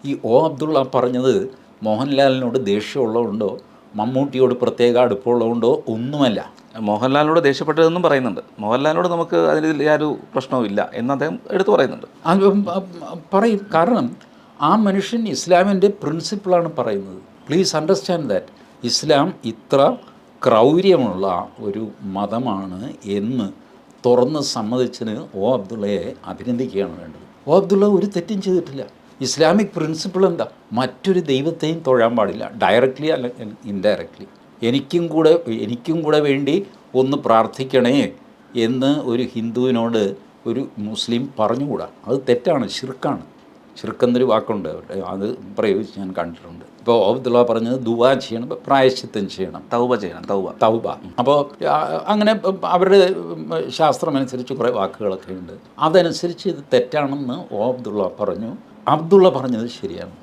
ഈ ഒ അബ്ദുള്ള പറഞ്ഞത് മോഹൻലാലിനോട് ദേഷ്യമുള്ളതുകൊണ്ടോ മമ്മൂട്ടിയോട് പ്രത്യേക അടുപ്പമുള്ളതുകൊണ്ടോ ഒന്നുമല്ല. മോഹൻലാലിനോട് ദേഷ്യപ്പെട്ടതെന്നും പറയുന്നുണ്ട്. മോഹൻലാലിനോട് നമുക്ക് അതിൽ യാതൊരു പ്രശ്നവും ഇല്ല എന്ന് അദ്ദേഹം എടുത്തു പറയുന്നുണ്ട്. അത് പറയും. കാരണം ആ മനുഷ്യൻ ഇസ്ലാമിൻ്റെ പ്രിൻസിപ്പിളാണ് പറയുന്നത്. പ്ലീസ് അണ്ടർസ്റ്റാൻഡ് ദാറ്റ് ഇസ്ലാം ഇത്ര ക്രൗര്യമുള്ള ഒരു മതമാണ് എന്ന് തുറന്ന് സമ്മതിച്ചതിന് ഒ അബ്ദുള്ളയെ അഭിനന്ദിക്കുകയാണ് വേണ്ടത്. ഒ അബ്ദുള്ള ഒരു തെറ്റും ചെയ്തിട്ടില്ല. ഇസ്ലാമിക് പ്രിൻസിപ്പിൾ എന്താ? മറ്റൊരു ദൈവത്തെയും തൊഴാൻ പാടില്ല, ഡയറക്റ്റ്ലി അല്ല ഇൻഡയറക്റ്റ്ലി. എനിക്കും കൂടെ വേണ്ടി ഒന്ന് പ്രാർത്ഥിക്കണേ എന്ന് ഒരു ഹിന്ദുവിനോട് ഒരു മുസ്ലിം പറഞ്ഞുകൂടാ. അത് തെറ്റാണ്, ഷിർക്കാണ്. ഷിർക്കെന്നൊരു വാക്കുണ്ട്, അത് പ്രയോഗിച്ച് ഞാൻ കണ്ടിട്ടുണ്ട്. ഇപ്പോൾ അബ്ദുള്ള പറഞ്ഞത് ദുആ ചെയ്യണം, പ്രായശ്ചിത്തം ചെയ്യണം, തൗബ ചെയ്യണം, തൗബ. അപ്പോൾ അങ്ങനെ അവരുടെ ശാസ്ത്രമനുസരിച്ച് കുറേ വാക്കുകളൊക്കെ ഉണ്ട്. അതനുസരിച്ച് ഇത് തെറ്റാണെന്ന് ഒ അബ്ദുള്ള പറഞ്ഞു. അബ്ദുള്ള പറഞ്ഞത് ശരിയാണ്.